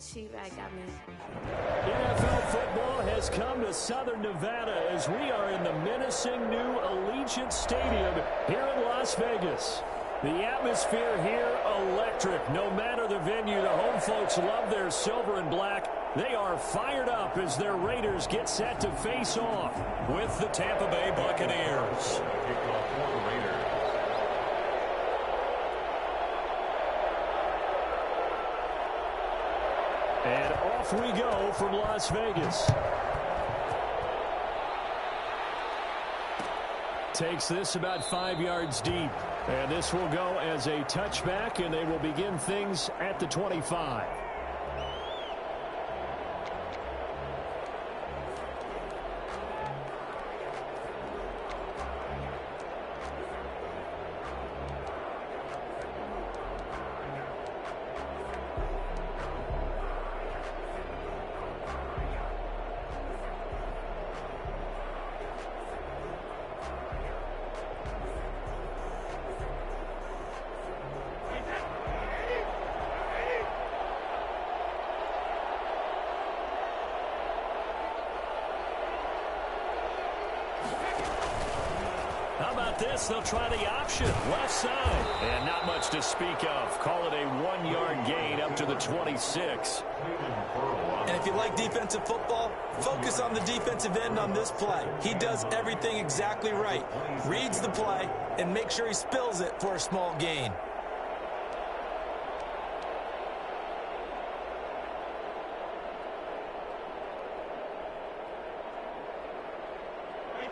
She-Bag got me. NFL football has come to Southern Nevada as we are in the menacing new Allegiant Stadium here in Las Vegas. The atmosphere here, electric. No matter the venue, the home folks love their silver and black. They are fired up as their Raiders get set to face off with the Tampa Bay Buccaneers. And off we go from Las Vegas. Takes this about 5 yards deep. And this will go as a touchback, and they will begin things at the 25. This, they'll try the option, left side. And not much to speak of. Call it a 1-yard gain up to the 26. And if you like defensive football, focus on the defensive end on this play. He does everything exactly right. Reads the play and makes sure he spills it for a small gain.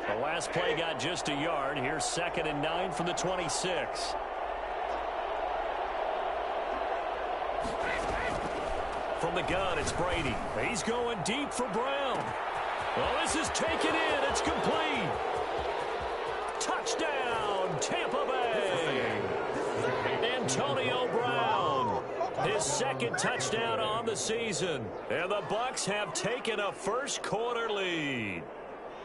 The last play got just a yard. Here's 2nd and 9 from the 26. From the gun, it's Brady. He's going deep for Brown. Well, this is taken in. It's complete. Touchdown, Tampa Bay. Antonio Brown. His 2nd touchdown on the season. And the Bucs have taken a first-quarter lead.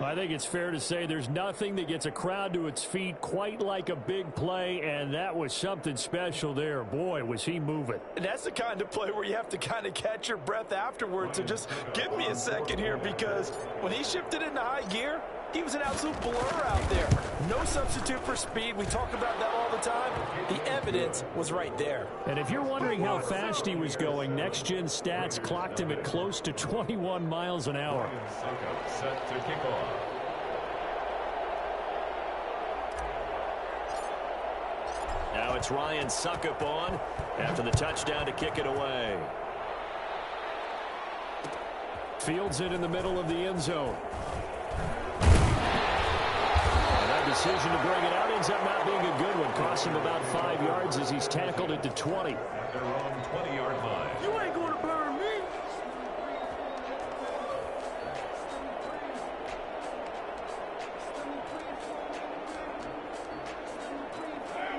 I think it's fair to say there's nothing that gets a crowd to its feet quite like a big play, and that was something special there. Boy, was he moving. And that's the kind of play where you have to kind of catch your breath afterwards. So just give me a second here, because when he shifted into high gear, he was an absolute blur out there. No substitute for speed. We talk about that all the time. The evidence was right there. And if you're wondering how fast he was going, Next Gen Stats clocked him at close to 21 miles an hour. Set to kick off. Now it's Ryan Suckup on after the touchdown to kick it away. Fields it in the middle of the end zone. And that decision to bring it out ends up not being a good one. Cost him about 5 yards as he's tackled at the 20. At their own 20-yard line. You ain't going to burn me.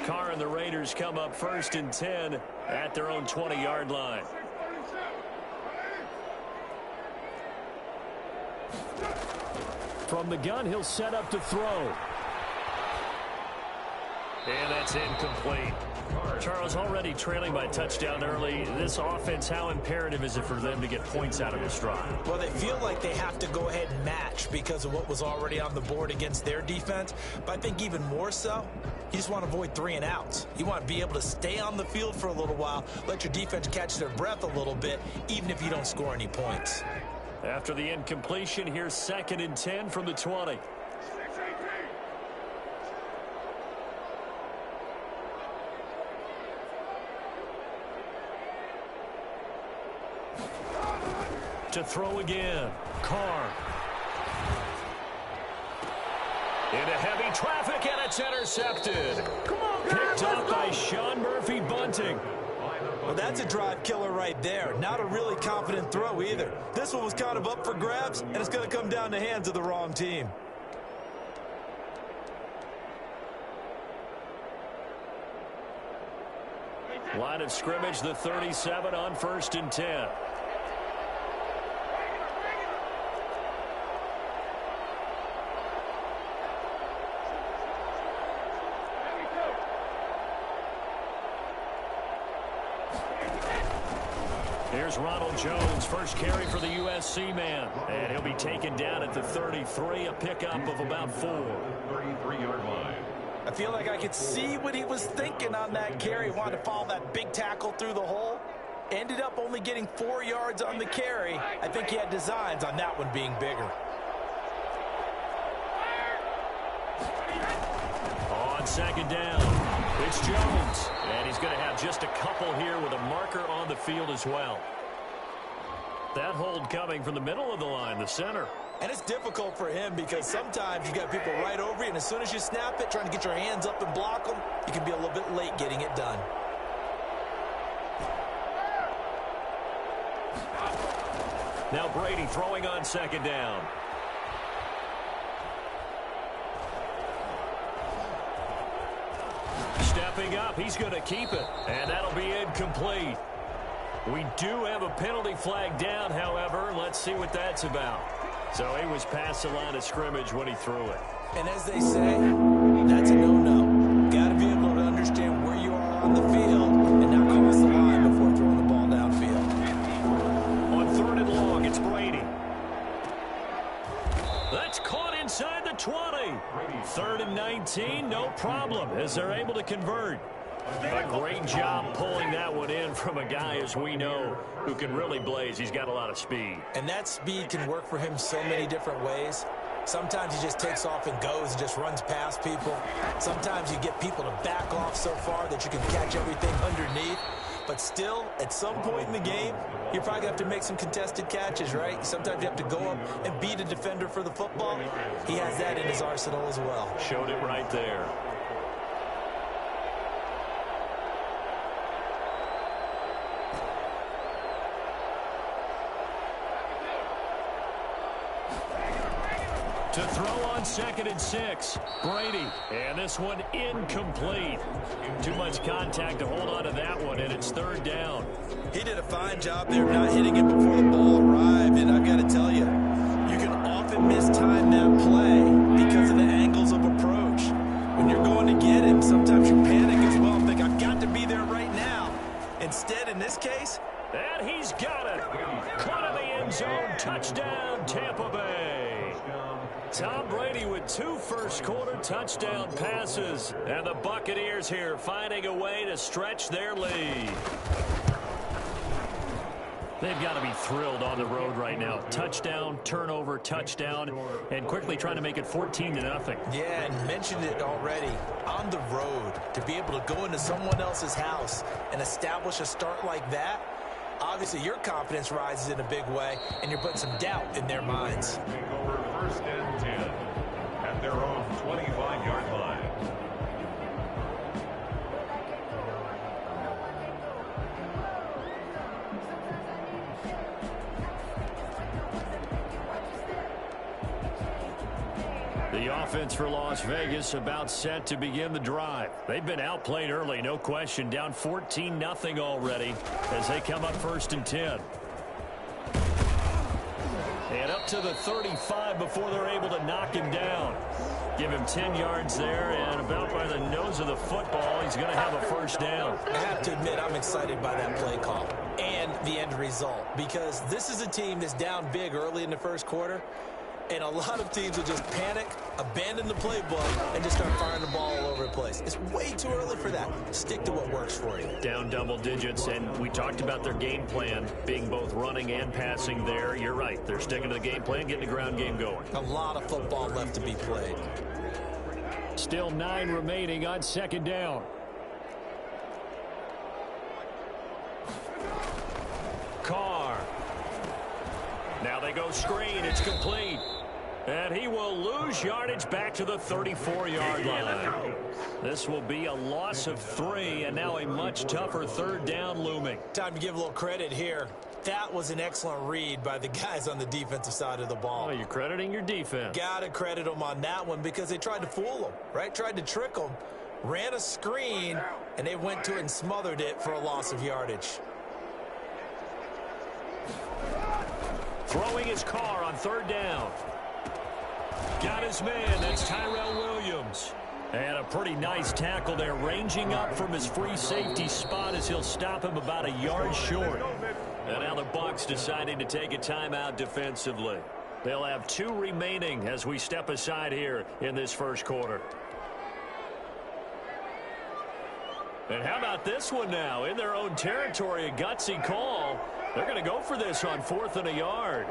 Carr and the Raiders come up 1st and 10 at their own 20-yard line. From the gun, he'll set up to throw. And that's incomplete. Charles, already trailing by touchdown early. This offense, how imperative is it for them to get points out of this drive? Well, they feel like they have to go ahead and match because of what was already on the board against their defense. But I think even more so, you just want to avoid 3 and outs. You want to be able to stay on the field for a little while, let your defense catch their breath a little bit, even if you don't score any points. After the incompletion, here's 2nd and 10 from the 20. To throw again. Carr. Into heavy traffic, and it's intercepted. Come on, guys, Picked up by Sean Murphy Bunting. Well, that's a drive killer right there. Not a really confident throw either. This one was kind of up for grabs, and it's going to come down the hands of the wrong team. Line of scrimmage, the 37 on 1st and 10. Here's Ronald Jones, first carry for the USC man. And he'll be taken down at the 33, a pickup of about 4. 33-yard line. I feel like I could see what he was thinking on that carry. Wanted to follow that big tackle through the hole. Ended up only getting 4 yards on the carry. I think he had designs on that one being bigger. On second down, it's Jones. And he's going to have just a couple here with a marker on the field as well. That hold coming from the middle of the line, the center. And it's difficult for him because sometimes you got people right over you, and as soon as you snap it, trying to get your hands up and block them, you can be a little bit late getting it done. Now Brady throwing on second down. Stepping up, he's going to keep it, and that'll be incomplete. We do have a penalty flag down, however. Let's see what that's about. So he was past the line of scrimmage when he threw it. And as they say, that's a no-no. Got to be able to understand where you are on the field and not cross the line before throwing the ball downfield. On third and long, it's Brady. That's caught inside the 20. Third and 19, no problem, as they're able to convert. A great job pulling that one in from a guy, as we know, who can really blaze. He's got a lot of speed. And that speed can work for him so many different ways. Sometimes he just takes off and goes and just runs past people. Sometimes you get people to back off so far that you can catch everything underneath. But still, at some point in the game, you're probably going to have to make some contested catches, right? Sometimes you have to go up and beat a defender for the football. He has that in his arsenal as well. Showed it right there. To throw on second and 6, Brady. And this one incomplete. Too much contact to hold on to that one, and it's third down. He did a fine job there of not hitting it before the ball arrived, and I've got to tell you, you can often mistime that play because of the angles of approach. When you're going to get him, sometimes you panic as well and think, I've got to be there right now. Instead, in this case, and he's got it. Caught in the end zone. Touchdown, Tampa Bay. Tom Brady with 2 first-quarter touchdown passes. And the Buccaneers here finding a way to stretch their lead. They've got to be thrilled on the road right now. Touchdown, turnover, touchdown, and quickly trying to make it 14-0. Yeah, and mentioned it already. On the road, to be able to go into someone else's house and establish a start like that, obviously your confidence rises in a big way, and you're putting some doubt in their minds. Over first and 10 at their own 25-yard line. The offense for Las Vegas about set to begin the drive. They've been outplayed early, no question. Down 14-0 already as they come up first and 10. And up to the 35 before they're able to knock him down. Give him 10 yards there, and about by the nose of the football, he's going to have a first down. I have to admit, I'm excited by that play call and the end result, because this is a team that's down big early in the first quarter, and a lot of teams will just panic, abandon the playbook, and just start firing the ball all over the place. It's way too early for that. Stick to what works for you. Down double digits, and we talked about their game plan being both running and passing there. You're right. They're sticking to the game plan, getting the ground game going. A lot of football left to be played. Still 9 remaining on second down. Carr. Now they go screen. It's complete. And he will lose yardage back to the 34-yard line. This will be a loss of 3, and now a much tougher third down looming. Time to give a little credit here. That was an excellent read by the guys on the defensive side of the ball. Oh, you're crediting your defense. Got to credit them on that one because they tried to fool them, right? Tried to trick them, ran a screen, and they went to it and smothered it for a loss of yardage. Throwing his car on third down. Got his man. That's Tyrell Williams. And a pretty nice tackle there, ranging up from his free safety spot as he'll stop him about a yard short. And now the Bucs deciding to take a timeout defensively. They'll have 2 remaining as we step aside here in this first quarter. And how about this one now? In their own territory, a gutsy call. They're going to go for this on 4th and a yard.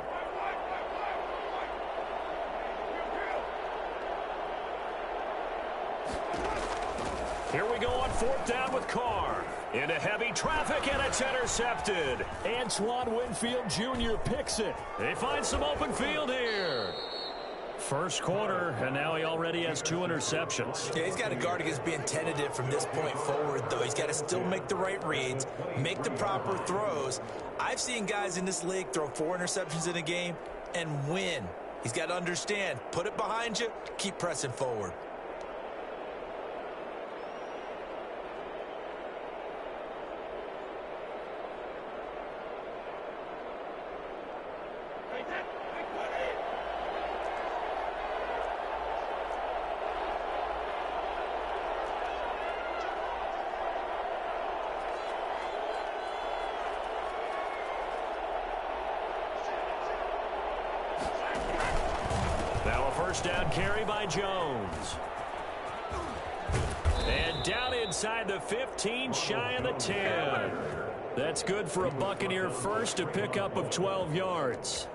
Here we go on 4th down with Carr. Into heavy traffic, and it's intercepted. Antoine Winfield Jr. picks it. They find some open field here. First quarter, and now he already has 2 interceptions. Yeah, he's got to guard against being tentative from this point forward, though. He's got to still make the right reads, make the proper throws. I've seen guys in this league throw 4 interceptions in a game and win. He's got to understand, put it behind you, keep pressing forward. Down carry by Jones. And down inside the 15, shy of the 10. That's good for a Buccaneer first, a pickup of 12 yards.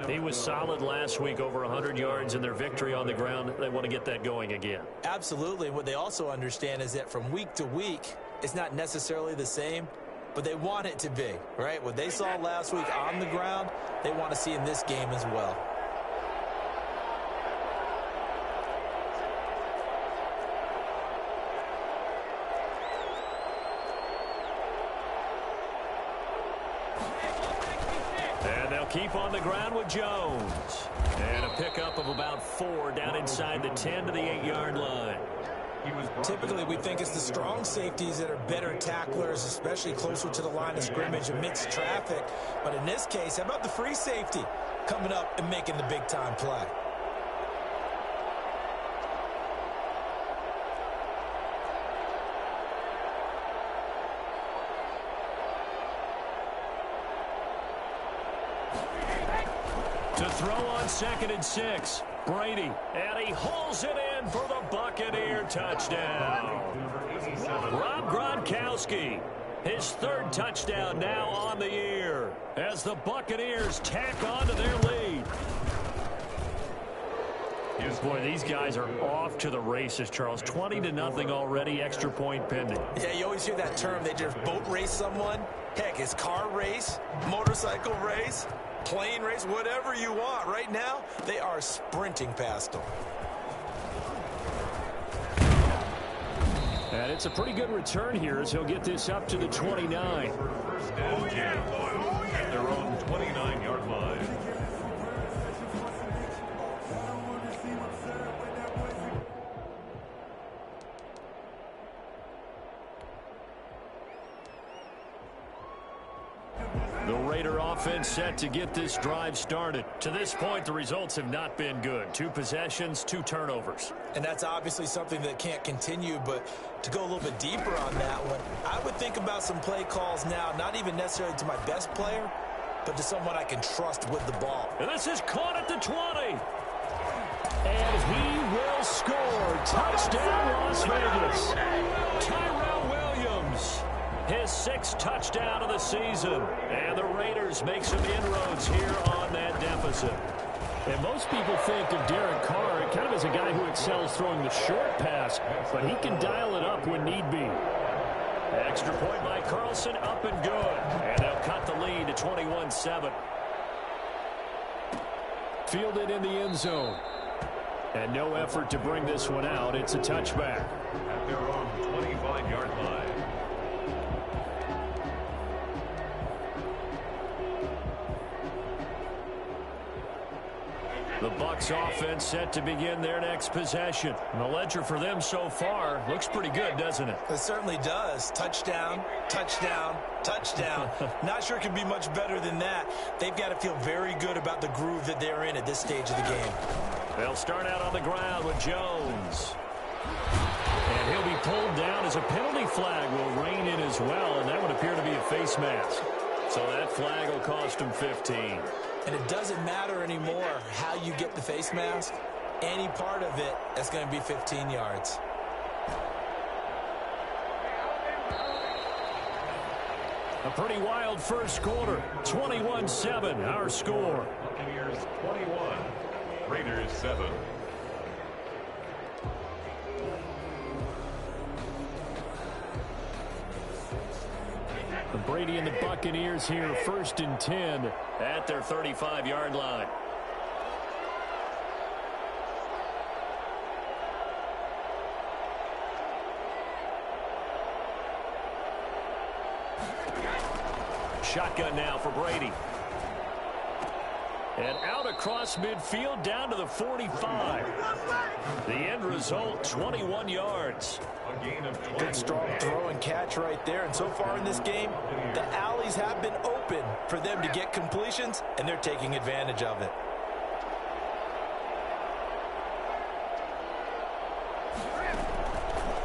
He was solid last week, over 100 yards in their victory on the ground. They want to get that going again. Absolutely. And what they also understand is that from week to week, it's not necessarily the same, but they want it to be, right? What they saw last week on the ground, they want to see in this game as well. Keep on the ground with Jones. And a pickup of about 4 down inside the 10 to the 8-yard line. Typically, we think it's the strong safeties that are better tacklers, especially closer to the line of scrimmage amidst traffic. But in this case, how about the free safety coming up and making the big-time play? To throw on 2nd and 6. Brady, and he hauls it in for the Buccaneer touchdown. Rob Gronkowski, his 3rd touchdown now on the year as the Buccaneers tack on to their lead. Boy, these guys are off to the races, Charles. 20-0 already, extra point pending. Yeah, you always hear that term. They just boat race someone. Heck, it's car race, motorcycle race, plane race, whatever you want. Right now, they are sprinting past them. And it's a pretty good return here as he'll get this up to the 29. First down, at their own 29-yard line. The Raider offense set to get this drive started. To this point, the results have not been good. 2 possessions, 2 turnovers. And that's obviously something that can't continue, but to go a little bit deeper on that one, I would think about some play calls now, not even necessarily to my best player, but to someone I can trust with the ball. And this is caught at the 20. And he will score. Touchdown, Las Vegas. Tyrell Williams. His 6th touchdown of the season. And the Raiders make some inroads here on that deficit. And most people think of Derek Carr kind of as a guy who excels throwing the short pass, but he can dial it up when need be. Extra point by Carlson, up and good. And they'll cut the lead to 21-7. Fielded in the end zone. And no effort to bring this one out. It's a touchback. At their own 25-yard line. The Bucs offense set to begin their next possession. And the ledger for them so far looks pretty good, doesn't it? It certainly does. Touchdown, touchdown, touchdown. Not sure it can be much better than that. They've got to feel very good about the groove that they're in at this stage of the game. They'll start out on the ground with Jones. And he'll be pulled down as a penalty flag will rein in as well, and that would appear to be a face mask. So that flag will cost him 15. And it doesn't matter anymore how you get the face mask. Any part of it is going to be 15 yards. A pretty wild first quarter. 21-7, our score. Buccaneers 21, Raiders 7. Brady and the Buccaneers here, 1st and 10 at their 35-yard line. Shotgun now for Brady. And out across midfield down to the 45. The end result, 21 yards. A gain of 20. Good strong throw and catch right there. And so far in this game, the alleys have been open for them to get completions, and they're taking advantage of it.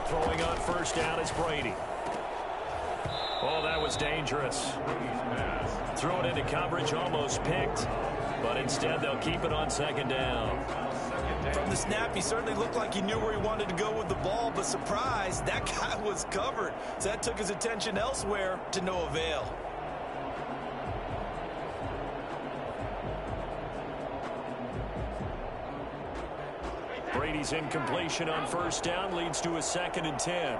Throwing on first down is Brady. Oh, that was dangerous. Throw it into coverage, almost picked. But instead, they'll keep it on 2nd down. From the snap, he certainly looked like he knew where he wanted to go with the ball, but surprise, that guy was covered. So that took his attention elsewhere to no avail. Brady's incompletion on first down leads to a 2nd and 10.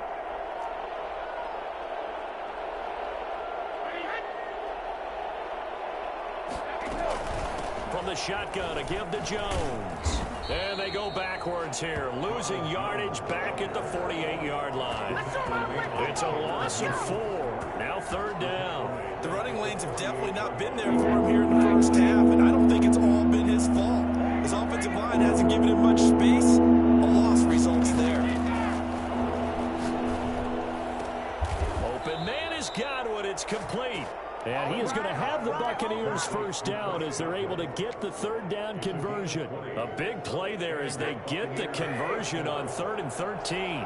From the shotgun, a give to Jones. And they go backwards here, losing yardage back at the 48-yard line. It's a loss of 4. Now 3rd down. The running lanes have definitely not been there for him here in the first half, and I don't think it's all been his fault. His offensive line hasn't given him much space. A loss results there. Open man has got it. It's complete. And he is going to have the Buccaneers first down as they're able to get the 3rd down conversion. A big play there as they get the conversion on 3rd and 13.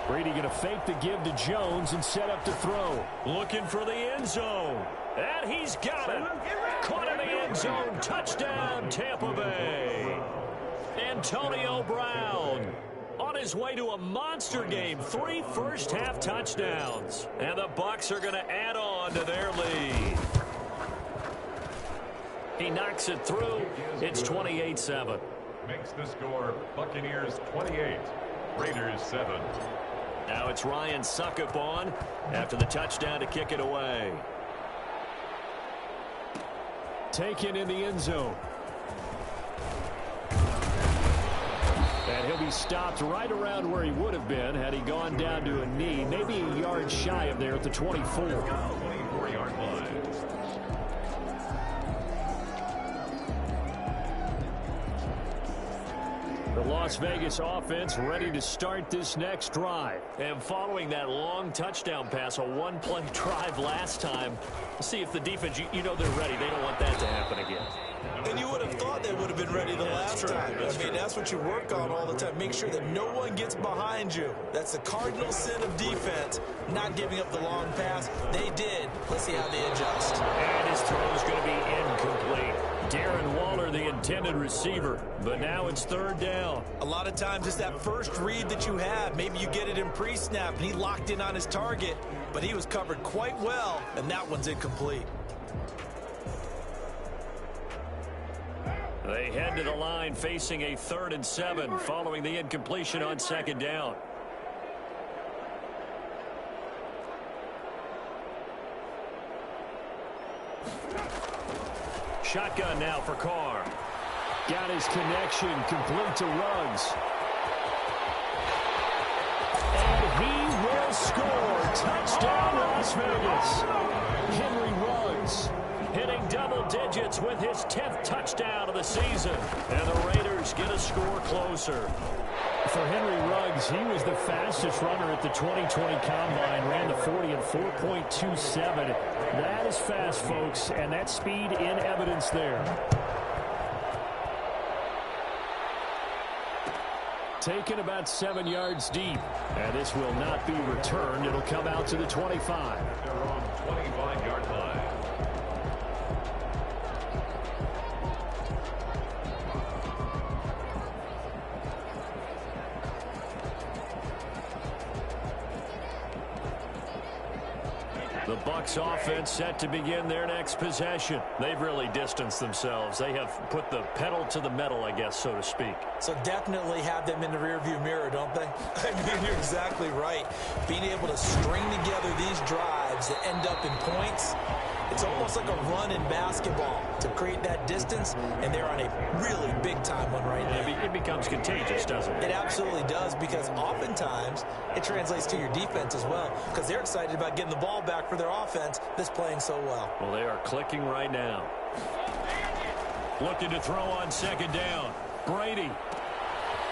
Brady going to fake the give to Jones and set up to throw. Looking for the end zone. And he's got it. Caught in the end zone. Touchdown, Tampa Bay. Antonio Brown on his way to a monster game. 3 first-half touchdowns. And the Bucs are going to add on to their lead. He knocks it through. It's 28-7. Makes the score Buccaneers 28, Raiders 7. Now it's Ryan Suckup on after the touchdown to kick it away. Taken in the end zone. And he'll be stopped right around where he would have been had he gone down to a knee, maybe a yard shy of there at the 24. 24-yard line. The Las Vegas offense ready to start this next drive. And following that long touchdown pass, a one-play drive last time, see if the defense, you know they're ready. They don't want that to happen again. And you would have thought they would have been ready the last time. I mean, that's what you work on all the time. Make sure that no one gets behind you. That's the cardinal sin of defense, not giving up the long pass. They did. Let's see how they adjust. And his throw is going to be incomplete. Darren Waller, the intended receiver, but now it's 3rd down. A lot of times it's that first read that you have. Maybe you get it in pre-snap, and he locked in on his target, but he was covered quite well, and that one's incomplete. They head to the line facing a 3rd and 7 following the incompletion on 2nd down. Shotgun now for Carr. Got his connection complete to Ruggs. And he will score. Touchdown Las Vegas. Henry Ruggs hitting double digits with his 10th touchdown of the season. And the Raiders get a score closer. For Henry Ruggs, he was the fastest runner at the 2020 Combine, ran the 40 in 4.27. That is fast, folks, and that speed in evidence there. taken about 7 yards deep. And this will not be returned. It'll come out to the 25. Their own 25-yard line. The Bucs offense set to begin their next possession. They've really distanced themselves. They have put the pedal to the metal, I guess, so to speak. So definitely have them in the rearview mirror, don't they? I mean, you're exactly right. Being able to string together these drives that end up in points, it's almost like a run in basketball to create that distance, and they're on a really big-time one right now. It becomes contagious, doesn't it? It absolutely does, because oftentimes it translates to your defense as well, because they're excited about getting the ball back for their offense that's playing so well. Well, they are clicking right now. Looking to throw on second down. Brady.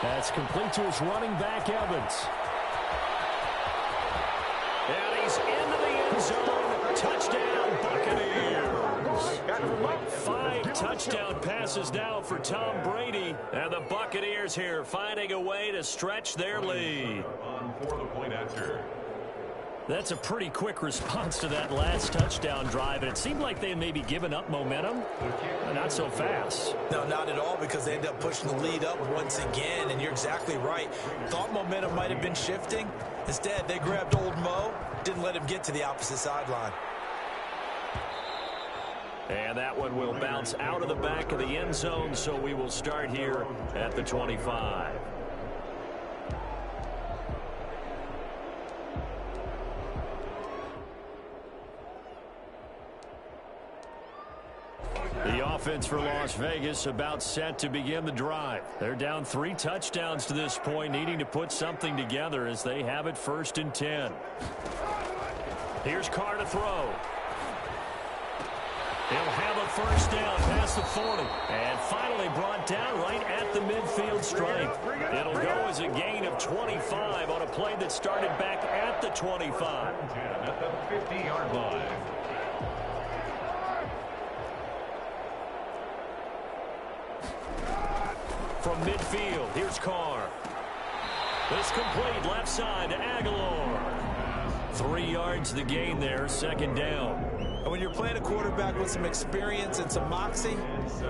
That's complete to his running back, Evans. And he's into the end zone. Touchdown, Buccaneers. 5 touchdown passes now for Tom Brady. And the Buccaneers here finding a way to stretch their lead. On for the point after. That's a pretty quick response to that last touchdown drive. And it seemed like they had maybe given up momentum. Not so fast. No, not at all, because they end up pushing the lead up once again. And you're exactly right. Thought momentum might have been shifting. Instead, they grabbed old Mo, didn't let him get to the opposite sideline. And that one will bounce out of the back of the end zone, so we will start here at the 25. The offense for Las Vegas about set to begin the drive. They're down 3 touchdowns to this point, needing to put something together as they have it 1st and 10. Here's Carr to throw. He'll have a first down past the 40. And finally brought down right at the midfield stripe. It'll go as a gain of 25 on a play that started back at the 25. At the 50-yard line. From midfield, here's Carr. This complete left side to Aguilar. 3 yards the gain there, 2nd down. And when you're playing a quarterback with some experience and some moxie,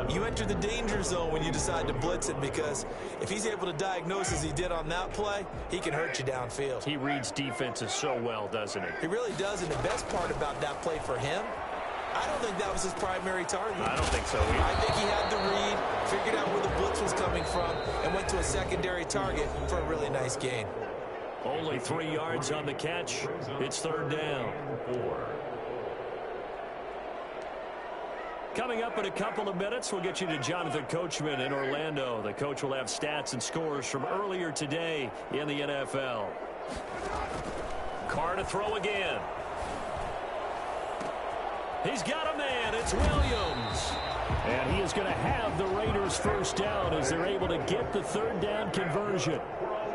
you enter the danger zone when you decide to blitz it, because if he's able to diagnose as he did on that play, he can hurt you downfield. He reads defenses so well, doesn't he? He really does, and the best part about that play for him, I don't think that was his primary target. I don't think so either. I think he had the read, figured out where the blitz was coming from, and went to a secondary target for a really nice gain. Only 3 yards on the catch. It's 3rd down. Coming up in a couple of minutes, we'll get you to Jonathan Coachman in Orlando. The coach will have stats and scores from earlier today in the NFL. Carr to throw again. He's got a man. It's Williams. And he is going to have the Raiders' first down as they're able to get the 3rd down conversion.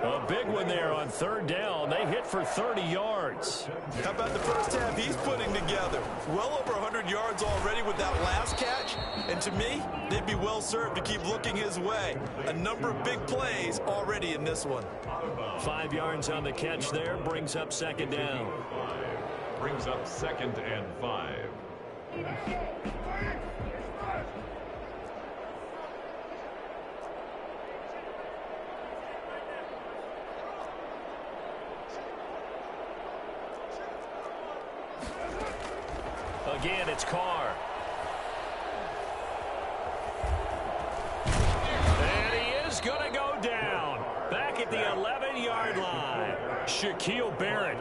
A big one there on 3rd down. They hit for 30 yards. How about the first half he's putting together? Well over 100 yards already with that last catch. And to me, they'd be well served to keep looking his way. A number of big plays already in this one. 5 yards on the catch there. Brings up 2nd down. Brings up 2nd and 5. Again, it's Carr. And he is going to go down. Back at the 11-yard line. Shaquille Barrett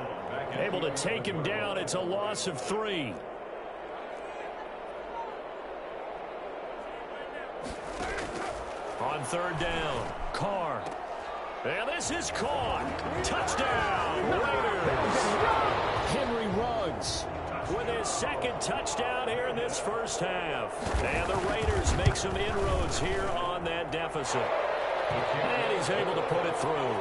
able to take him down. It's a loss of 3. On 3rd down, Carr. And this is caught. Touchdown, Raiders. Henry Ruggs with his 2nd touchdown here in this first half. And the Raiders make some inroads here on that deficit. And he's able to put it through.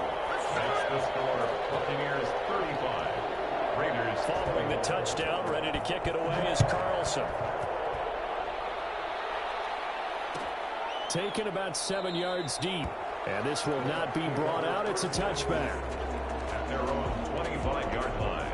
That's the score. Buccaneers 35. Raiders following the touchdown, ready to kick it away is Carlson. Taken about 7 yards deep. And this will not be brought out. It's a touchback. At their own 25-yard line.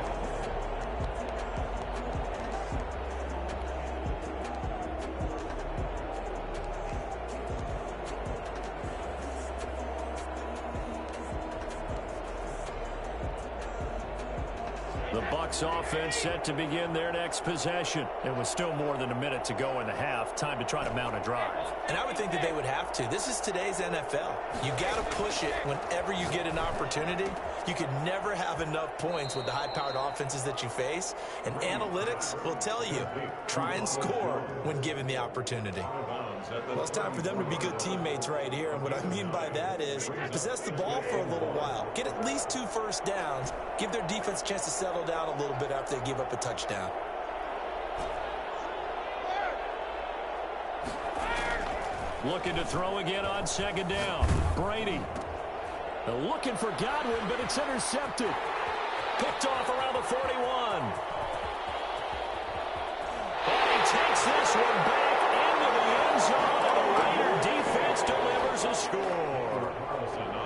The Bucs offense set to begin their next possession. It was still more than a minute to go in the half. Time to try to mount a drive. And I would think that they would have to. This is today's NFL. You got to push it whenever you get an opportunity. You could never have enough points with the high-powered offenses that you face. And analytics will tell you, try and score when given the opportunity. Well, it's time for them to be good teammates right here. And what I mean by that is possess the ball for a little while. Get at least 2 first downs. Give their defense a chance to settle down a little bit after they give up a touchdown. Looking to throw again on second down. Brady. Looking for Godwin, but it's intercepted. Picked off around the 41. And he takes this one back into the end zone, and the Raider defense delivers a score.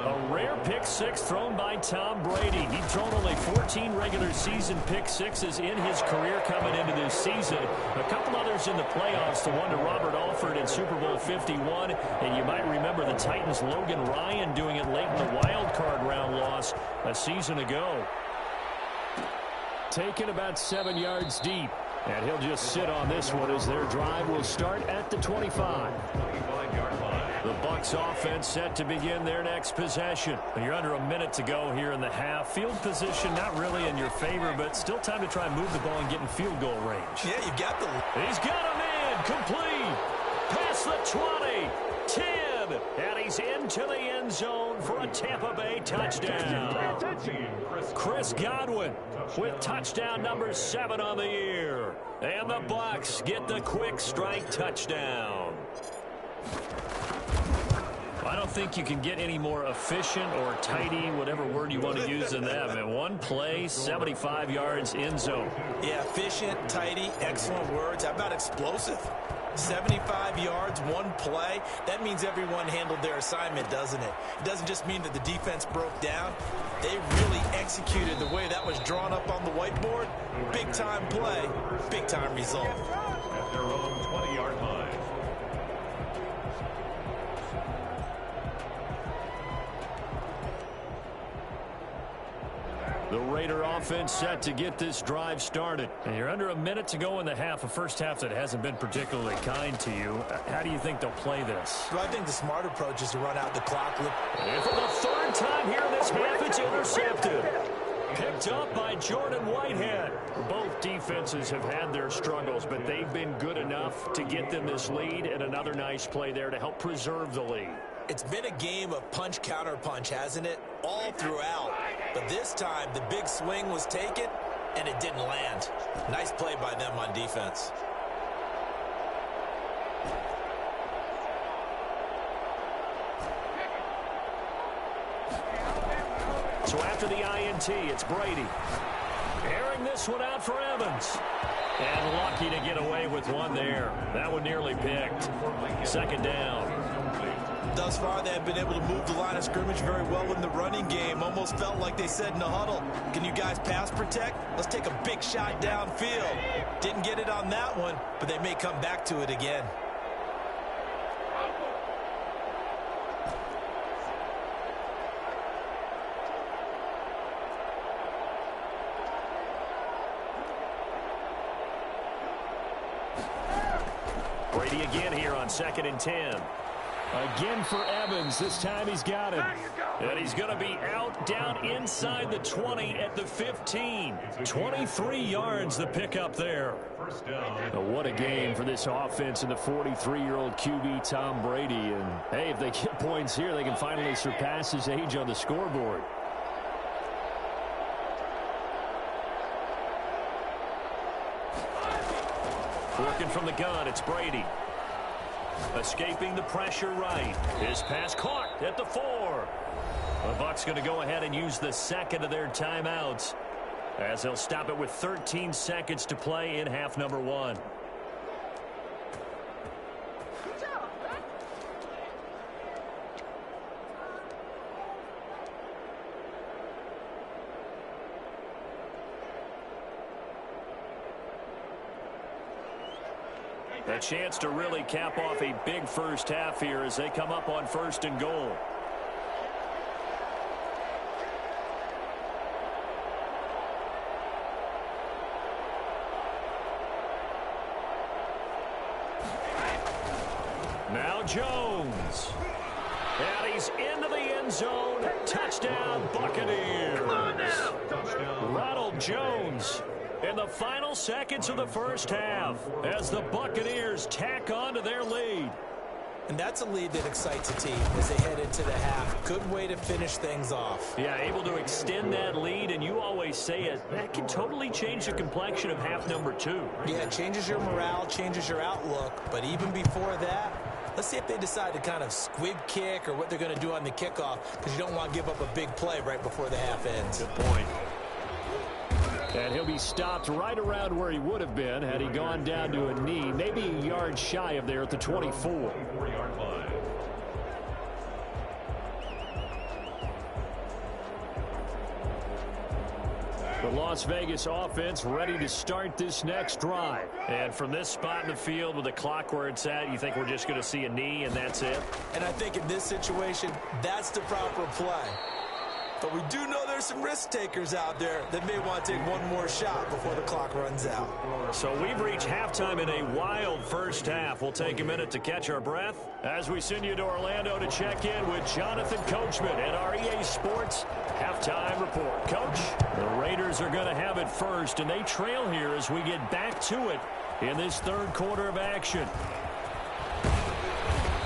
A rare pick-6 thrown by Tom Brady. He'd thrown only 14 regular season pick-6s in his career coming into this season. A couple others in the playoffs, the one to Robert Alford in Super Bowl 51. And you might remember the Titans' Logan Ryan doing it late in the wild card round loss a season ago. Taken about 7 yards deep. And he'll just sit on this one as their drive will start at the 25. The Bucs offense set to begin their next possession. You're under a minute to go here in the half. Field position not really in your favor, but still time to try and move the ball and get in field goal range. Yeah, you got the... He's got a man complete. Past the 20, 10, and he's into the end zone for a Tampa Bay touchdown. Chris Godwin with touchdown number 7 on the year. And the Bucs get the quick strike touchdown. I don't think you can get any more efficient or tidy, whatever word you want to use in that. And one play, 75 yards in zone. Yeah, efficient, tidy, excellent words. How about explosive? 75 yards, one play. That means everyone handled their assignment, doesn't it? It doesn't just mean that the defense broke down. They really executed the way that was drawn up on the whiteboard. Big-time play, big-time result. At their own 20-yard line. The Raider offense set to get this drive started. And you're under a minute to go in the half, a first half that hasn't been particularly kind to you. How do you think they'll play this? Well, I think the smart approach is to run out the clock. And for the third time here in this half, it's intercepted. Picked up by Jordan Whitehead. Both defenses have had their struggles, but they've been good enough to get them this lead, and another nice play there to help preserve the lead. It's been a game of punch-counter-punch, hasn't it? All throughout. But this time, the big swing was taken, and it didn't land. Nice play by them on defense. So after the INT, it's Brady. Airing this one out for Evans. And lucky to get away with one there. That one nearly picked. Second down. Thus far, they have been able to move the line of scrimmage very well in the running game. Almost felt like they said in the huddle, can you guys pass protect? Let's take a big shot downfield. Didn't get it on that one, but they may come back to it again. Brady again here on 2nd and 10. Again for Evans. This time he's got it. And he's going to be out down inside the 20 at the 15. 23 yards the pickup there. What a game for this offense and the 43-year-old QB Tom Brady. And, hey, if they get points here, they can finally surpass his age on the scoreboard. Working from the gun, it's Brady. Escaping the pressure right. His pass caught at the 4. The Bucs going to go ahead and use the second of their timeouts as they'll stop it with 13 seconds to play in half number 1. A chance to really cap off a big first half here as they come up on 1st and goal. Now Jones. And he's into the end zone. Touchdown, Buccaneers. Come on now. Ronald Jones in the final seconds of the first half as the Buccaneers tack on to their lead. And that's a lead that excites a team as they head into the half. Good way to finish things off. Yeah, able to extend that lead, and you always say it, that can totally change the complexion of half number 2. Yeah, it changes your morale, changes your outlook. But even before that, let's see if they decide to kind of squib kick or what they're going to do on the kickoff, because you don't want to give up a big play right before the half ends. Good point. And he'll be stopped right around where he would have been had he gone down to a knee, maybe a yard shy of there at the 24. 24-yard line. The Las Vegas offense ready to start this next drive. And from this spot in the field with the clock where it's at, you think we're just going to see a knee and that's it? And I think in this situation, that's the proper play. But we do know there's some risk takers out there that may want to take one more shot before the clock runs out. So we've reached halftime in a wild first half. We'll take a minute to catch our breath as we send you to Orlando to check in with Jonathan Coachman at our EA Sports Halftime Report. Coach, the Raiders are going to have it first, and they trail here as we get back to it in this third quarter of action.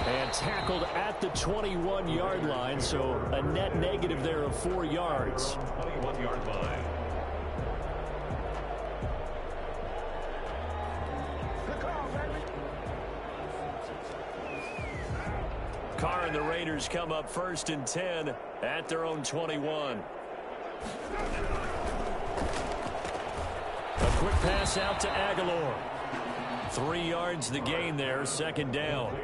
And tackled at the 21-yard line, so a net negative there of 4 yards. 21-yard line. Carr and the Raiders come up 1st and 10 at their own 21. A quick pass out to Aguilar. 3 yards the gain there, 2nd down.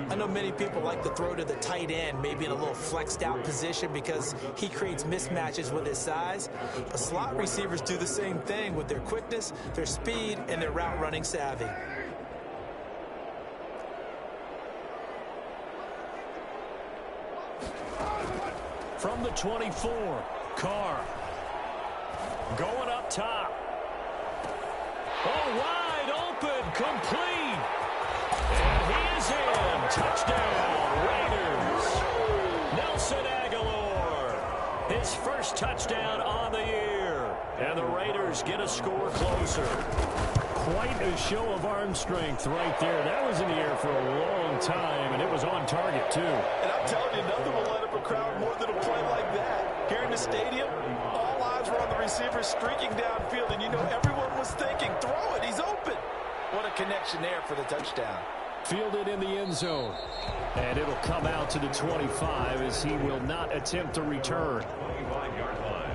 I know many people like to throw to the tight end, maybe in a little flexed out position because he creates mismatches with his size. But slot receivers do the same thing with their quickness, their speed, and their route running savvy. From the 24, Carr. Going up top. Oh, wide open, complete. And he is in. Touchdown, Raiders. Nelson Aguilar. His first touchdown on the year. And the Raiders get a score closer. Quite a show of arm strength right there. That was in the air for a long time, and it was on target, too. And I'm telling you, nothing will light up a crowd more than a play like that. Here in the stadium, all eyes were on the receiver streaking downfield, and you know everyone was thinking, throw it, he's open. What a connection there for the touchdown. Fielded in the end zone. And it'll come out to the 25 as he will not attempt to return. 25-yard line.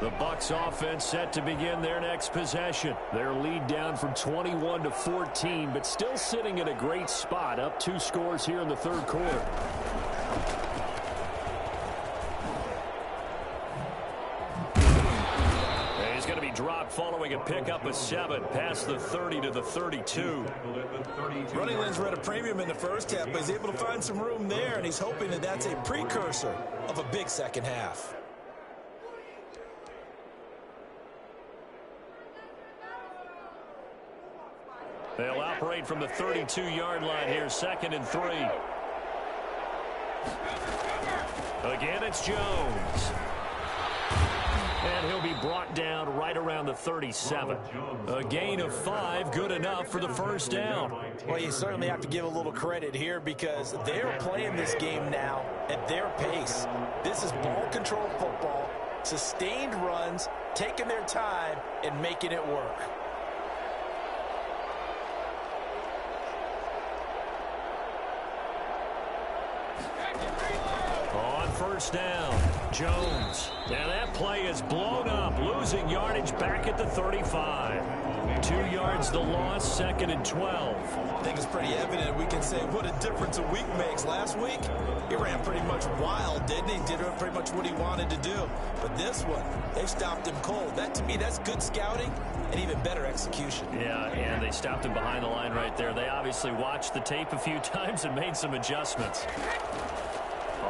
The Bucs offense set to begin their next possession. Their lead down from 21 to 14, but still sitting at a great spot, up 2 scores here in the third quarter. And he's going to be dropped following a pickup of 7 past the 30 to the 32. Running lanes were at a premium in the first half, but he's able to find some room there, and he's hoping that that's a precursor of a big second half. They'll operate from the 32-yard line here, 2nd and 3. Again, it's Jones. And he'll be brought down right around the 37. A gain of 5, good enough for the first down. Well, you certainly have to give a little credit here because they're playing this game now at their pace. This is ball control football, sustained runs, taking their time, and making it work. first down. Jones. Now that play is blown up, losing yardage back at the 35. 2 yards the loss, 2nd and 12. I think it's pretty evident we can say what a difference a week makes. Last week, he ran pretty much wild, didn't he? Did pretty much what he wanted to do. But this one, they stopped him cold. That, to me, that's good scouting and even better execution. Yeah, and they stopped him behind the line right there. They obviously watched the tape a few times and made some adjustments.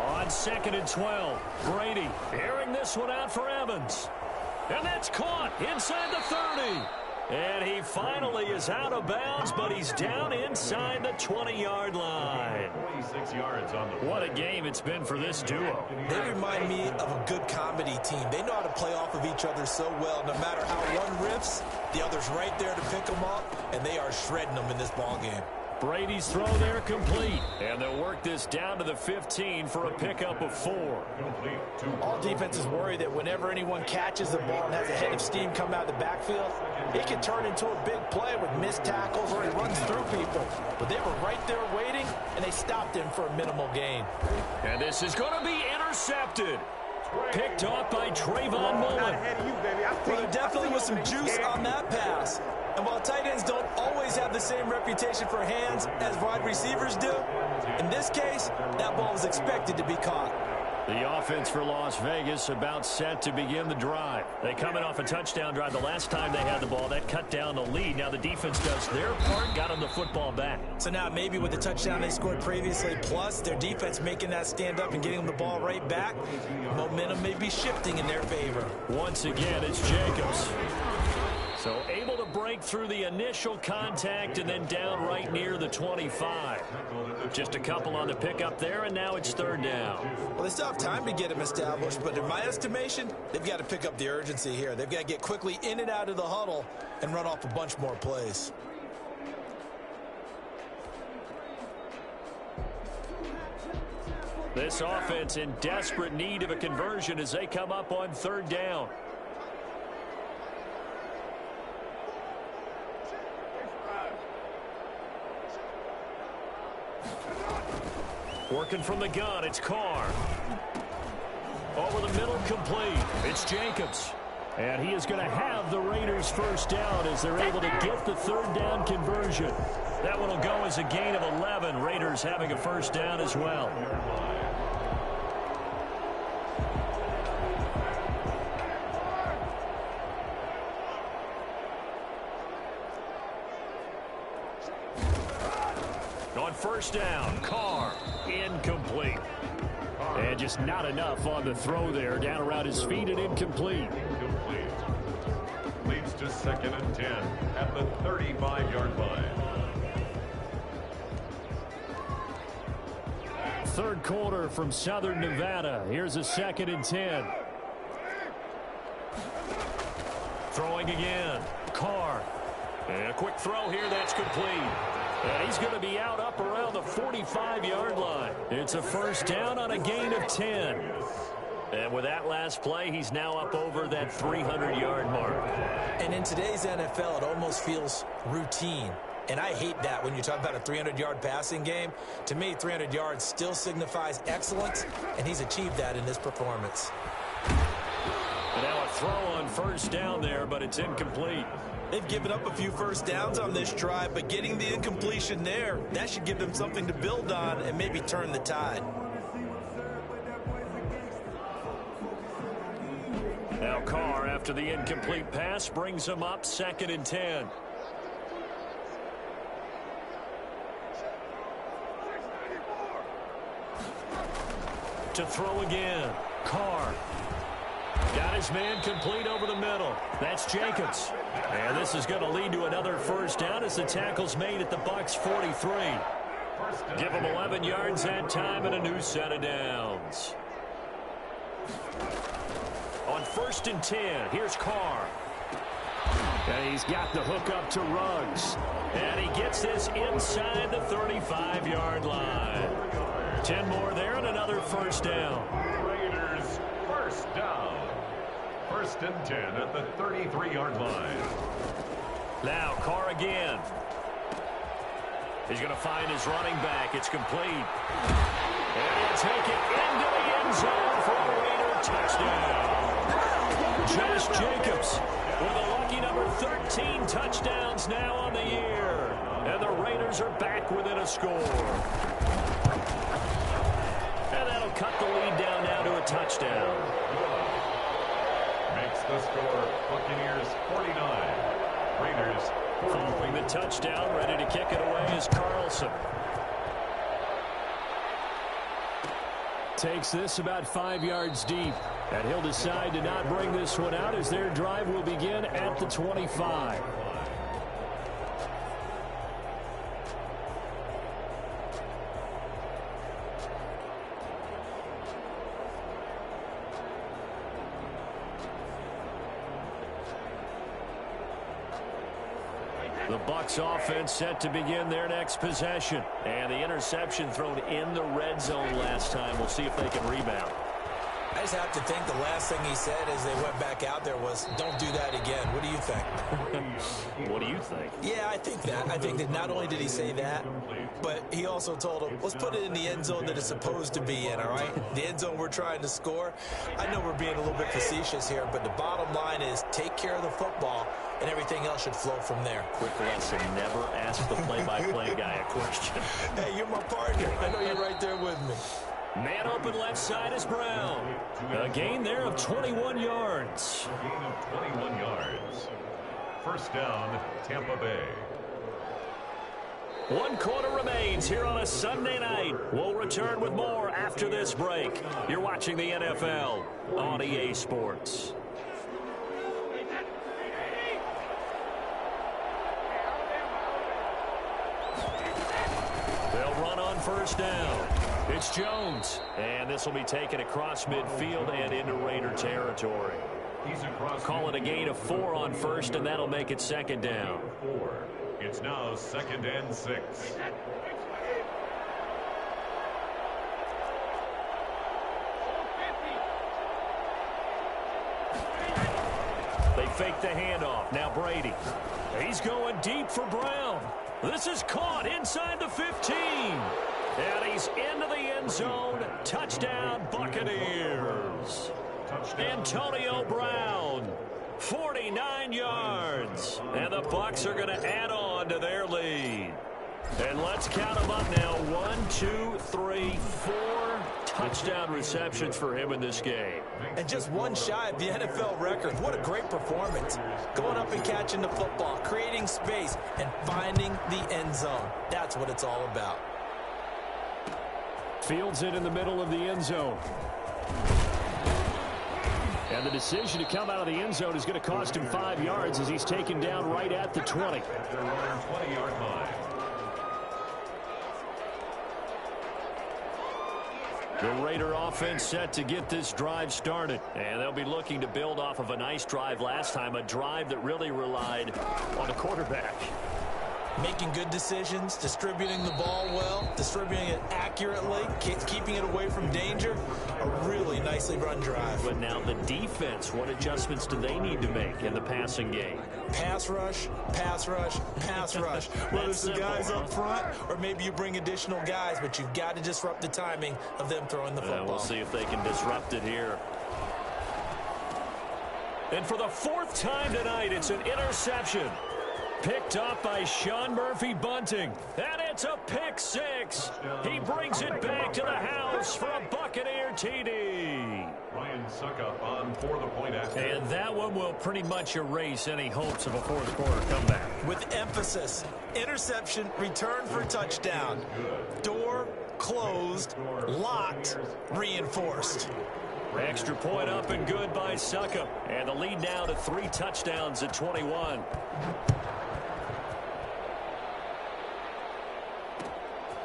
On 2nd and 12, Brady airing this one out for Evans. And that's caught inside the 30. And he finally is out of bounds, but he's down inside the 20-yard line. 26 yards on the What a game it's been for this duo. They remind me of a good comedy team. They know how to play off of each other so well. No matter how one riffs, the other's right there to pick them up, and they are shredding them in this ball game. Brady's throw there complete. And they'll work this down to the 15 for a pickup of 4. All defenses worry that whenever anyone catches the ball and has a head of steam come out of the backfield, it can turn into a big play with missed tackles or he runs through people. But they were right there waiting, and they stopped him for a minimal gain. And this is going to be intercepted. Picked off by Trayvon Mullen. Well, there definitely was some juice on that pass. And while tight ends don't always have the same reputation for hands as wide receivers do, in this case, that ball was expected to be caught. The offense for Las Vegas about set to begin the drive. They coming off a touchdown drive. The last time they had the ball, that cut down the lead. Now the defense does their part, got them the football back. So now maybe with the touchdown they scored previously, plus their defense making that stand up and getting them the ball right back, momentum may be shifting in their favor. Once again, it's Jacobs. So able to break through the initial contact and then down right near the 25. Just a couple on the pickup there, and now it's 3rd down. Well, they still have time to get him established, but in my estimation, they've got to pick up the urgency here. They've got to get quickly in and out of the huddle and run off a bunch more plays. This offense in desperate need of a conversion as they come up on 3rd down. Working from the gun, it's Carr. Over the middle, complete. It's Jacobs. And he is going to have the Raiders first down as they're able to get the 3rd down conversion. That one will go as a gain of 11. Raiders having a first down as well. On 1st down, Carr. Incomplete. And just not enough on the throw there. Down around his feet and incomplete. Leads to 2nd and 10 at the 35-yard line. 3rd quarter from Southern Nevada. Here's a 2nd and 10. Throwing again. Carr. And a quick throw here that's complete. And he's going to be out up around the 45-yard line. It's a first down on a gain of 10. And with that last play, he's now up over that 300-yard mark. And in today's NFL, it almost feels routine. And I hate that when you talk about a 300-yard passing game. To me, 300 yards still signifies excellence, and he's achieved that in this performance. And now a throw on first down there, but it's incomplete. They've given up a few first downs on this drive, but getting the incompletion there, that should give them something to build on and maybe turn the tide. Now Carr, after the incomplete pass, brings him up 2nd and 10. To throw again. Carr. Got his man complete over the middle. That's Jacobs. And this is going to lead to another first down as the tackle's made at the Bucs 43. Give him 11 yards that time and a new set of downs. On 1st and 10, here's Carr. And he's got the hook up to Ruggs. And he gets this inside the 35-yard line. 10 more there and another first down. Raiders first down. 1st and 10 at the 33-yard line. Now Carr again. He's going to find his running back. It's complete. And he'll take it into the end zone for a Raider touchdown. Josh Jacobs with a lucky number 13 touchdowns now on the year. And the Raiders are back within a score. And that'll cut the lead down now to a touchdown. Makes the score Buccaneers 49. Raiders 40. Following the touchdown, ready to kick it away is Carlson. Takes this about 5 yards deep. And he'll decide to not bring this one out as their drive will begin at the 25. The Bucs offense set to begin their next possession. And the interception thrown in the red zone last time. We'll see if they can rebound. I just have to think the last thing he said as they went back out there was, don't do that again. What do you think? What do you think? Yeah, I think that. I think that not only did he say that, but he also told him, let's put it in the end zone that it's supposed to be in, all right? The end zone we're trying to score. I know we're being a little bit facetious here, but the bottom line is take care of the football, and everything else should flow from there. Quick lesson, never ask the play-by-play guy a question. Hey, you're my partner. I know you're right there with me. Man open left side is Brown. A gain there of 21 yards. A gain of 21 yards. First down, Tampa Bay. 1 quarter remains here on a Sunday night. We'll return with more after this break. You're watching the NFL on EA Sports. They'll run on first down. It's Jones, and this will be taken across midfield and into Raider territory. Call it a gain of 4 on first, and that'll make it second down. 4. It's now 2nd and 6. They fake the handoff. Now Brady. He's going deep for Brown. This is caught inside the 15. And he's into the end zone. Touchdown, Buccaneers. Antonio Brown, 49 yards. And the Bucs are going to add on to their lead. And let's count them up now. 1, 2, 3, 4 touchdown receptions for him in this game. And just one shy of the NFL record. What a great performance. Going up and catching the football, creating space, and finding the end zone. That's what it's all about. Fields it in the middle of the end zone. And the decision to come out of the end zone is going to cost him 5 yards as he's taken down right at the 20. At their own 20-yard line. The Raider offense set to get this drive started. And they'll be looking to build off of a nice drive last time, a drive that really relied on the quarterback. Making good decisions, distributing the ball well, distributing it accurately, keeping it away from danger. A really nicely run drive. But now the defense, what adjustments do they need to make in the passing game? Pass rush, pass rush, pass rush. Whether it's the guys up front or maybe you bring additional guys, but you've got to disrupt the timing of them throwing the football. We'll see if they can disrupt it here. And for the 4th time tonight, it's an interception. Picked up by Sean Murphy-Bunting. And it's a pick 6. He brings it back to the house for a Buccaneer TD. Ryan Suckup on for the point after. And that one will pretty much erase any hopes of a fourth quarter comeback. With emphasis, interception, return for touchdown. Door closed, locked, reinforced. Extra point up and good by Suckup. And the lead now to 3 touchdowns at 21.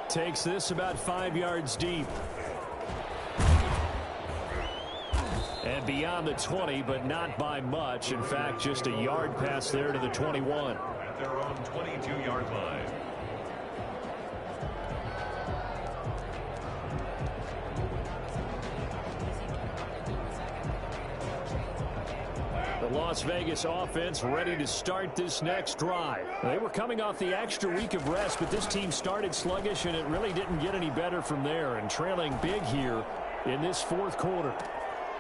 Takes this about 5 yards deep. And beyond the 20, but not by much. In fact, just a yard pass there to the 21. At their own 22-yard line. The loss Las Vegas offense ready to start this next drive. They were coming off the extra week of rest, but this team started sluggish, and it really didn't get any better from there, and trailing big here in this fourth quarter.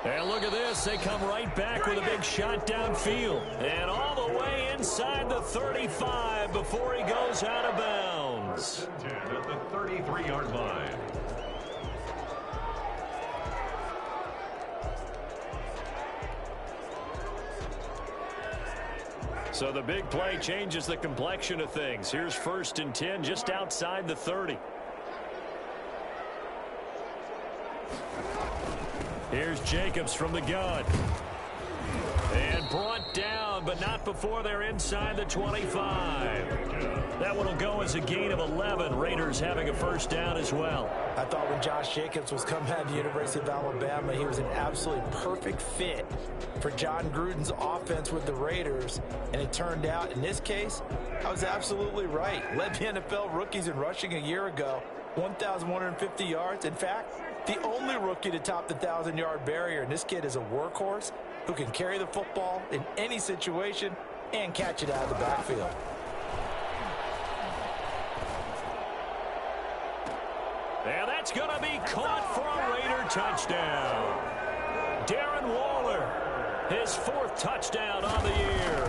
And look at this. They come right back with a big shot downfield. And all the way inside the 35 before he goes out of bounds. 10 at the 33-yard line. So the big play changes the complexion of things. Here's 1st and 10 just outside the 30. Here's Jacobs from the gun. And brought down, but not before they're inside the 25. That one will go as a gain of 11. Raiders having a 1st down as well. I thought when Josh Jacobs was coming out of the University of Alabama, he was an absolutely perfect fit for John Gruden's offense with the Raiders. And it turned out, in this case, I was absolutely right. Led the NFL rookies in rushing a year ago. 1,150 yards. In fact, the only rookie to top the 1,000-yard barrier. And this kid is a workhorse who can carry the football in any situation and catch it out of the backfield. And that's going to be caught for a Raider touchdown. Darren Waller, his 4th touchdown on the year.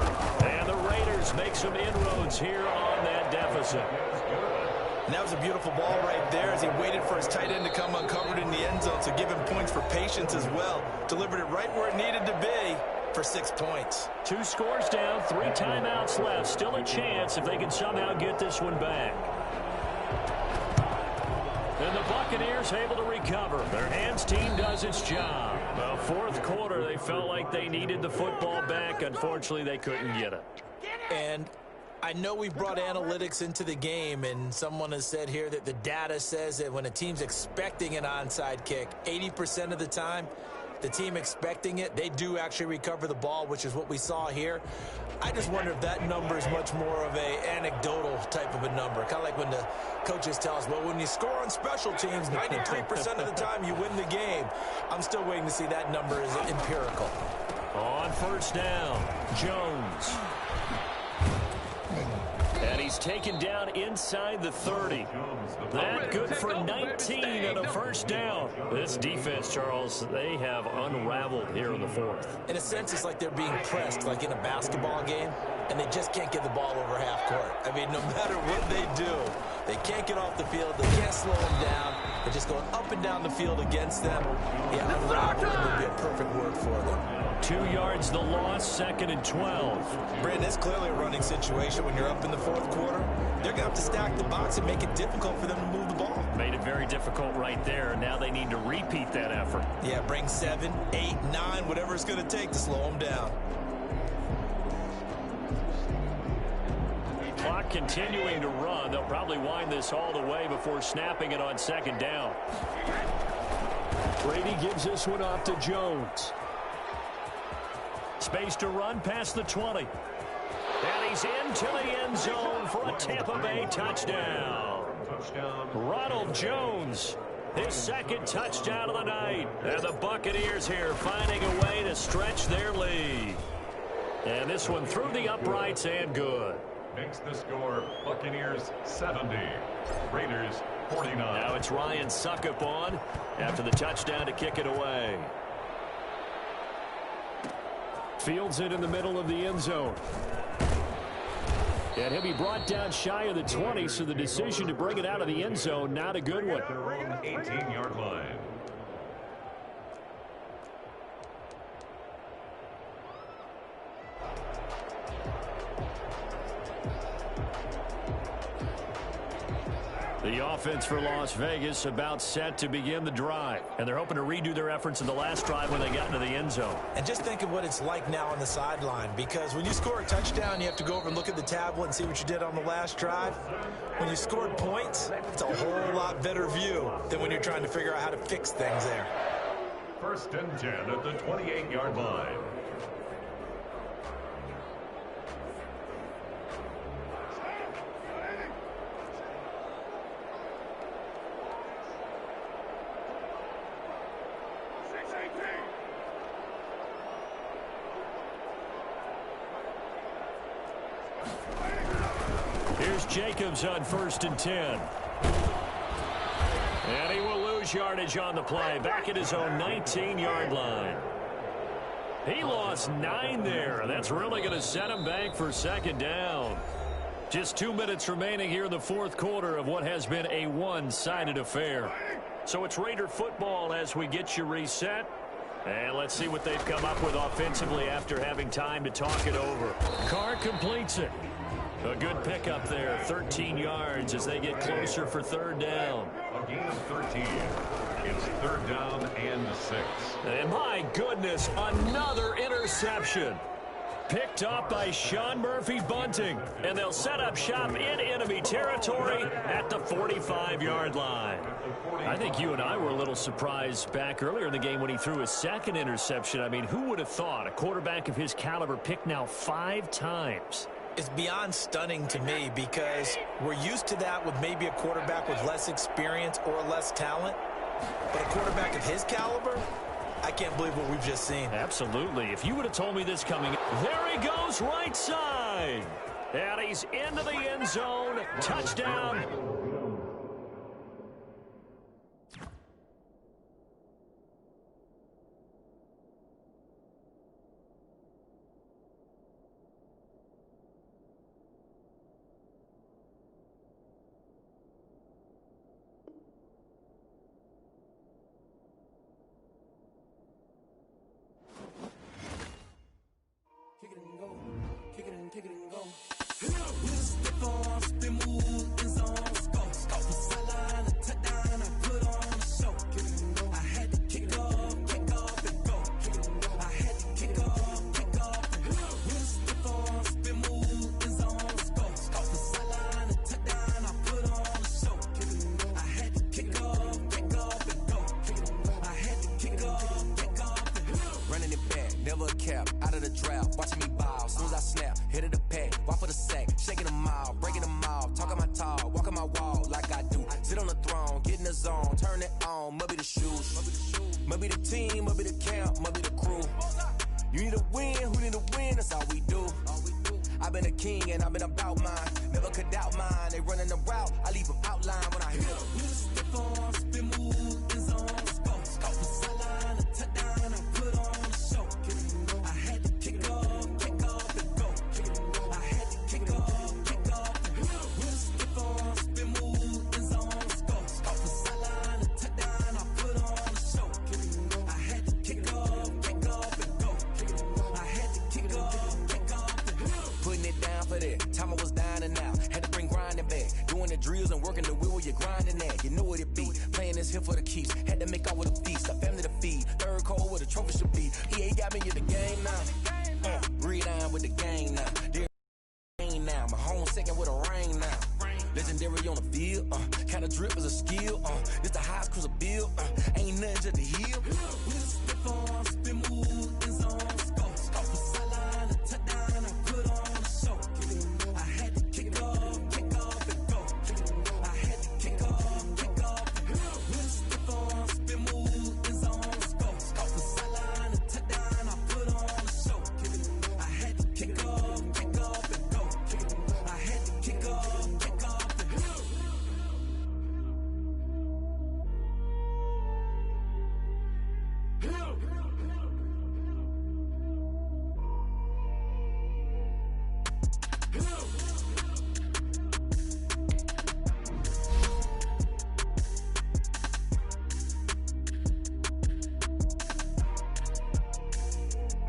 And the Raiders make some inroads here on that deficit. And that was a beautiful ball right there as he waited for his tight end to come uncovered in the end zone, so give him points for patience as well. Delivered it right where it needed to be for 6 points. 2 scores down, 3 timeouts left. Still a chance if they can somehow get this one back. And the Buccaneers able to recover. Their hands team does its job. The 4th quarter, they felt like they needed the football back. Unfortunately, they couldn't get it. And I know we've brought analytics into the game, and someone has said here that the data says that when a team's expecting an onside kick, 80% of the time, the team expecting it, they do actually recover the ball, which is what we saw here. I just wonder if that number is much more of a anecdotal type of a number. Kind of like when the coaches tell us, well, when you score on special teams, 93% of the time you win the game. I'm still waiting to see that number is empirical. On 1st down, Jones. And he's taken down inside the 30. That good for 19 and a 1st down. This defense, Charles, they have unraveled here in the 4th. In a sense, it's like they're being pressed, like in a basketball game, and they just can't get the ball over half court. I mean, no matter what they do, they can't get off the field. They can't slow them down. They're just going up and down the field against them. Yeah, unraveled would be a perfect word for them. 2 yards the loss, 2nd and 12. Brandon, it's clearly a running situation when you're up in the 4th quarter. They're going to have to stack the box and make it difficult for them to move the ball. Made it very difficult right there. Now they need to repeat that effort. Yeah, bring 7, 8, 9, whatever it's going to take to slow them down. Clock continuing to run. They'll probably wind this all the way before snapping it on 2nd down. Brady gives this one off to Jones. Space to run past the 20. And he's into the end zone for a Tampa Bay touchdown. Ronald Jones, his 2nd touchdown of the night. And the Buccaneers here finding a way to stretch their lead. And this one through the uprights and good. Makes the score Buccaneers 70, Raiders 49. Now it's Ryan Suckup on after the touchdown to kick it away. Fields it in the middle of the end zone. And he'll be brought down shy of the 20, so the decision to bring it out of the end zone, not a good one. Their own 18-yard line. The offense for Las Vegas about set to begin the drive. And they're hoping to redo their efforts in the last drive when they got into the end zone. And just think of what it's like now on the sideline, because when you score a touchdown, you have to go over and look at the tablet and see what you did on the last drive. When you scored points, it's a whole lot better view than when you're trying to figure out how to fix things there. 1st and 10 at the 28-yard line. Jacobs on 1st and 10. And he will lose yardage on the play, back at his own 19-yard line. He lost 9 there. That's really going to set him back for 2nd down. Just 2 minutes remaining here in the 4th quarter of what has been a one-sided affair. So it's Raider football as we get you reset. And let's see what they've come up with offensively after having time to talk it over. Carr completes it. A good pickup there, 13 yards as they get closer for 3rd down. A gain of 13. It's 3rd down and 6. And my goodness, another interception. Picked up by Sean Murphy-Bunting. And they'll set up shop in enemy territory at the 45-yard line. I think you and I were a little surprised back earlier in the game when he threw his 2nd interception. I mean, who would have thought a quarterback of his caliber picked now 5 times? It's beyond stunning to me because we're used to that with maybe a quarterback with less experience or less talent. But a quarterback of his caliber, I can't believe what we've just seen. Absolutely. If you would have told me this coming, there he goes right side. And he's into the end zone. Touchdown. Legendary on the field, kind of drip as a skill, this the highest cruiser bill, ain't nothing to the hill.